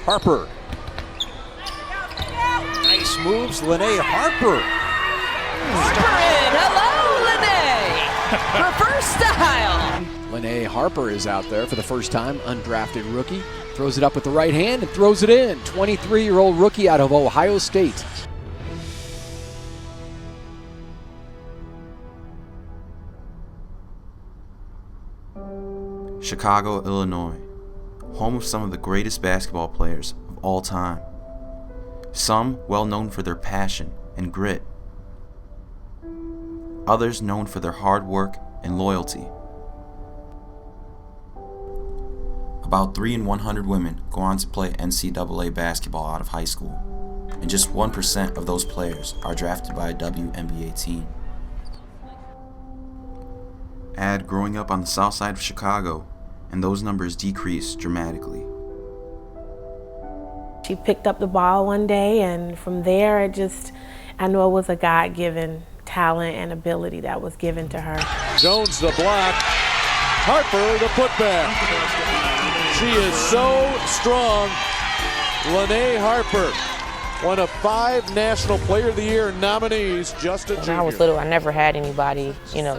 Harper. Nice moves, Linnae Harper. Harper in. Hello, Linnae. Reverse style. Linnae Harper is out there for the first time, undrafted rookie. Throws it up with the right hand and throws it in. 23-year-old rookie out of Ohio State. Chicago, Illinois, home of some of the greatest basketball players of all time. Some well known for their passion and grit. Others known for their hard work and loyalty. About 3 in 100 women go on to play NCAA basketball out of high school, and just 1% of those players are drafted by a WNBA team. Add growing up on the south side of Chicago, and those numbers decrease dramatically. She picked up the ball one day, and from there, I know it was a God-given talent and ability that was given to her. Jones the block, Harper the putback. She is so strong. Linnae Harper, one of 5 National Player of the Year nominees, just a junior. When I was little, I never had anybody,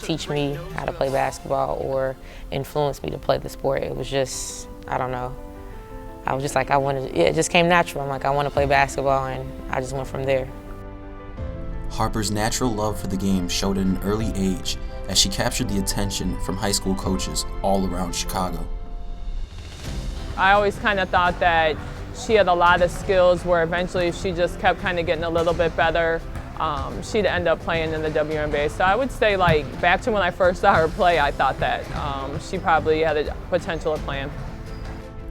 teach me how to play basketball or influence me to play the sport. It was just, I don't know. I was just like, it just came natural. I'm like, I want to play basketball, and I just went from there. Harper's natural love for the game showed at an early age as she captured the attention from high school coaches all around Chicago. I always kind of thought that she had a lot of skills where eventually if she just kept kind of getting a little bit better, she'd end up playing in the WNBA. So I would say, like, back to when I first saw her play, I thought that she probably had a potential of playing.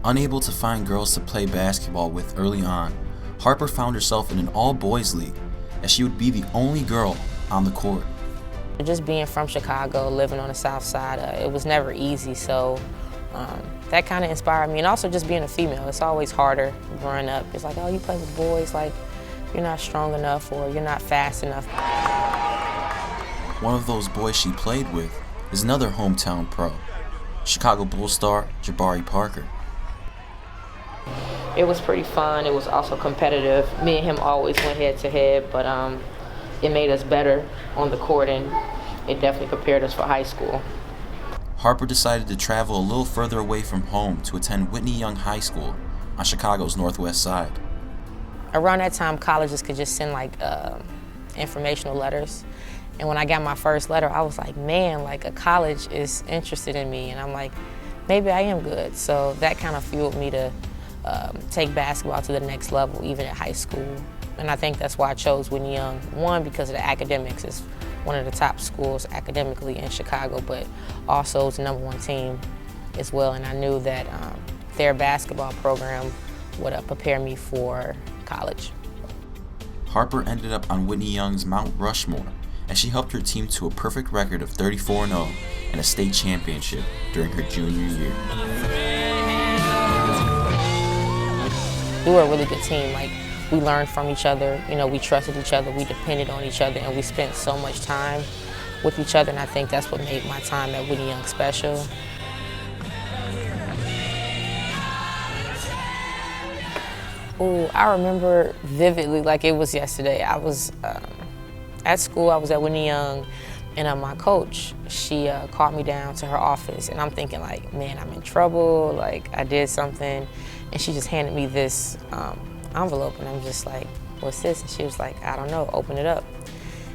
Unable to find girls to play basketball with early on, Harper found herself in an all-boys league, as she would be the only girl on the court. Just being from Chicago, living on the south side, it was never easy, so that kind of inspired me. And also just being a female, it's always harder growing up. It's like, oh, you play with boys, like you're not strong enough or you're not fast enough. One of those boys she played with is another hometown pro, Chicago Bulls star Jabari Parker. It was pretty fun. It was also competitive. Me and him always went head to head, but it made us better on the court, and it definitely prepared us for high school. Harper decided to travel a little further away from home to attend Whitney Young High School on Chicago's northwest side. Around that time, colleges could just send informational letters. And when I got my first letter, I was like, man, like a college is interested in me. And I'm like, maybe I am good. So that kind of fueled me to take basketball to the next level, even at high school. And I think that's why I chose Whitney Young. One, because of the academics. It's one of the top schools academically in Chicago, but also it's the #1 team as well. And I knew that their basketball program would prepare me for college. Harper ended up on Whitney Young's Mount Rushmore, as she helped her team to a perfect record of 34-0 and a state championship during her junior year. We were a really good team. Like, we learned from each other, we trusted each other, we depended on each other, and we spent so much time with each other, and I think that's what made my time at Whitney Young special. Oh, I remember vividly, like it was yesterday. I was at school, I was at Whitney Young, and my coach, she called me down to her office, and I'm thinking like, man, I'm in trouble, like I did something, and she just handed me this envelope, and I'm just like, what's this? And she was like, I don't know, open it up.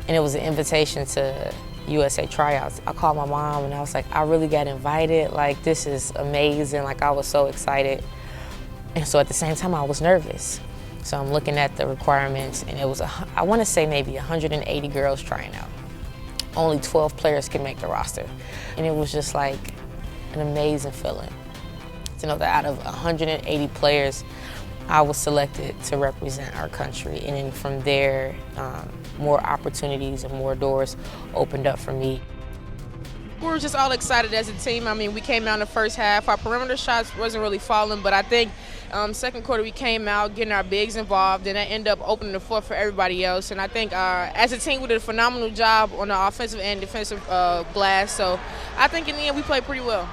And it was an invitation to USA tryouts. I called my mom, and I was like, I really got invited, like this is amazing, like I was so excited. And so at the same time, I was nervous. So I'm looking at the requirements, and it was, I want to say maybe 180 girls trying out. Only 12 players can make the roster. And it was just like an amazing feeling to know that out of 180 players, I was selected to represent our country. And then from there, more opportunities and more doors opened up for me. We were just all excited as a team. I mean, we came out in the first half. Our perimeter shots wasn't really falling, but I think second quarter we came out getting our bigs involved, and that ended up opening the floor for everybody else. And I think as a team we did a phenomenal job on the offensive and defensive glass. So I think in the end we played pretty well.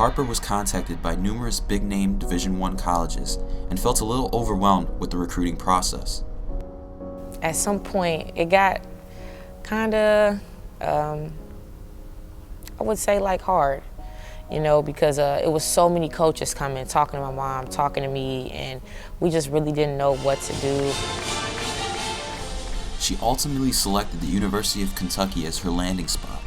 Harper was contacted by numerous big-name Division I colleges and felt a little overwhelmed with the recruiting process. At some point, it got kind of, I would say like hard, you know, because it was so many coaches coming, talking to my mom, talking to me, and we just really didn't know what to do. She ultimately selected the University of Kentucky as her landing spot,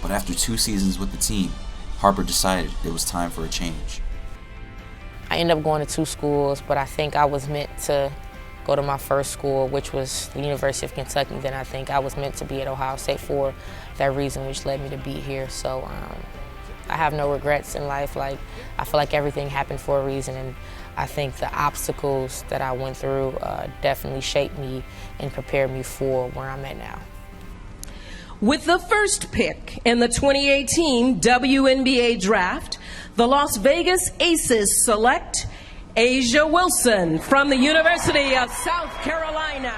but after 2 seasons with the team, Harper decided it was time for a change. I ended up going to 2 schools, but I think I was meant to go to my first school, which was the University of Kentucky. Then I think I was meant to be at Ohio State for that reason, which led me to be here. So I have no regrets in life. Like, I feel like everything happened for a reason, and I think the obstacles that I went through definitely shaped me and prepared me for where I'm at now. With the first pick in the 2018 WNBA draft, the Las Vegas Aces select A'ja Wilson from the University of South Carolina.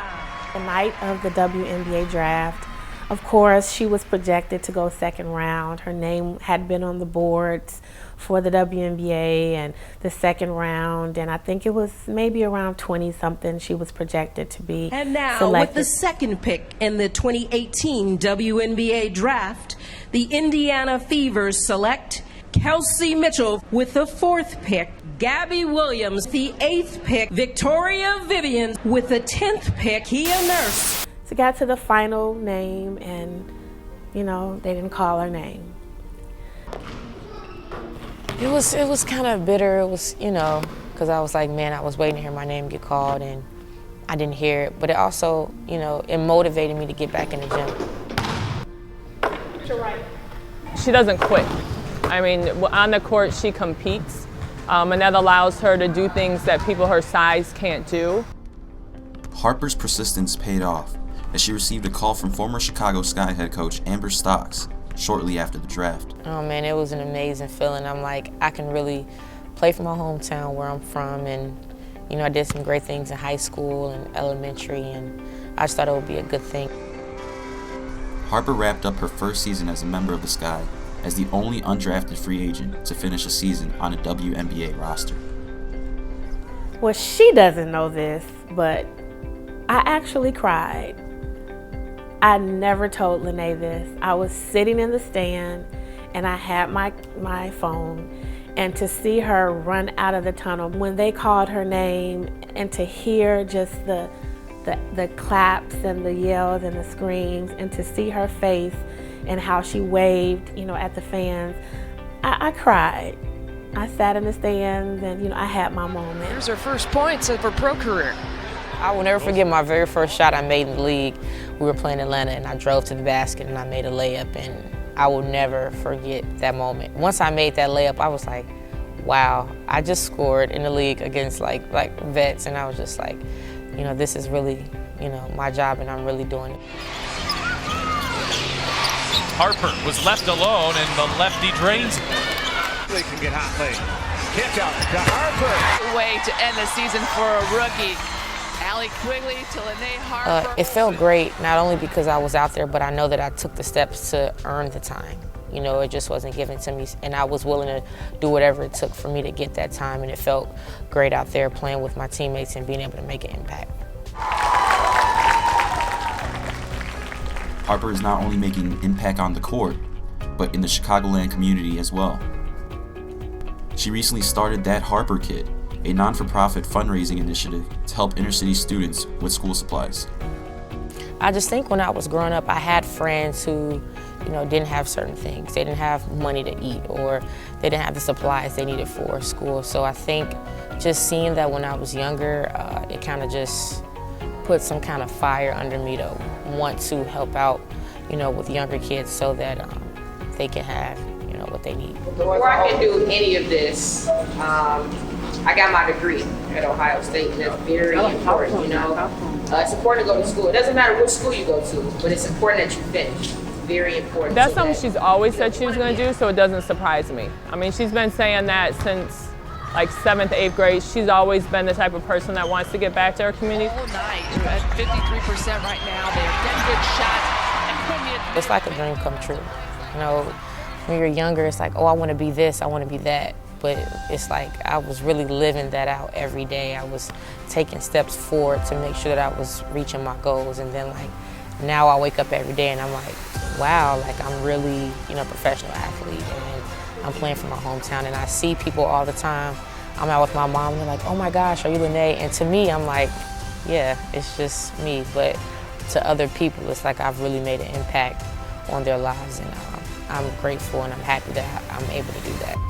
The night of the WNBA draft, of course, she was projected to go second round. Her name had been on the boards for the WNBA and the second round, and I think it was maybe around 20-something she was projected to be And now, selected. with the second pick in the 2018 WNBA draft, the Indiana Fever select Kelsey Mitchell. With the 4th pick, Gabby Williams. The 8th pick, Victoria Vivian. With the 10th pick, Kia Nurse. So got to the final name, and, you know, they didn't call her name. It was kind of bitter. It was, you know, because I was like, man, I was waiting to hear my name get called, and I didn't hear it. But it also, you know, it motivated me to get back in the gym. You're right. She doesn't quit. I mean, on the court, she competes, and that allows her to do things that people her size can't do. Harper's persistence paid off as she received a call from former Chicago Sky head coach Amber Stocks shortly after the draft. Oh man, it was an amazing feeling. I'm like, I can really play for my hometown where I'm from, and you know, I did some great things in high school and elementary, and I just thought it would be a good thing. Harper wrapped up her first season as a member of the Sky as the only undrafted free agent to finish a season on a WNBA roster. Well, she doesn't know this, but I actually cried. I never told Linnae this. I was sitting in the stand and I had my phone, and to see her run out of the tunnel when they called her name, and to hear just the claps and the yells and the screams, and to see her face and how she waved, you know, at the fans, I cried. I sat in the stands and, you know, I had my moment. Here's her first points of her pro career. I will never forget my very first shot I made in the league. We were playing Atlanta, and I drove to the basket and I made a layup, and I will never forget that moment. Once I made that layup, I was like, wow, I just scored in the league against like vets, and I was just like, you know, this is really, you know, my job, and I'm really doing it. Harper was left alone, and the lefty drains. They can get hot late. Kick out to Harper. Way to end the season for a rookie. Allie Quigley to Linnae Harper. It felt great, not only because I was out there, but I know that I took the steps to earn the time. You know, it just wasn't given to me, and I was willing to do whatever it took for me to get that time, and it felt great out there playing with my teammates and being able to make an impact. Harper is not only making an impact on the court, but in the Chicagoland community as well. She recently started That Harper Kit, a non-for-profit fundraising initiative to help inner-city students with school supplies. I just think when I was growing up, I had friends who, you know, didn't have certain things. They didn't have money to eat, or they didn't have the supplies they needed for school. So I think just seeing that when I was younger, it kind of just put some kind of fire under me to want to help out, you know, with younger kids so that they can have, you know, what they need. Before I can do any of this, I got my degree at Ohio State, and that's very important, you know. It's important to go to school. It doesn't matter which school you go to, but it's important that you finish. Very important. That's something she's always said she was going to do, so it doesn't surprise me. I mean, she's been saying that since like 7th, 8th grade. She's always been the type of person that wants to get back to her community. All night, at 53% right now. They're getting good shots. It's like a dream come true. You know, when you're younger, it's like, oh, I want to be this, I want to be that. But it's like I was really living that out every day. I was taking steps forward to make sure that I was reaching my goals. And then like now I wake up every day and I'm like, wow, like I'm really, you know, a professional athlete and I'm playing for my hometown. And I see people all the time. I'm out with my mom and they're like, oh my gosh, are you Linnae? And to me, I'm like, yeah, it's just me. But to other people, it's like I've really made an impact on their lives. And I'm grateful and I'm happy that I'm able to do that.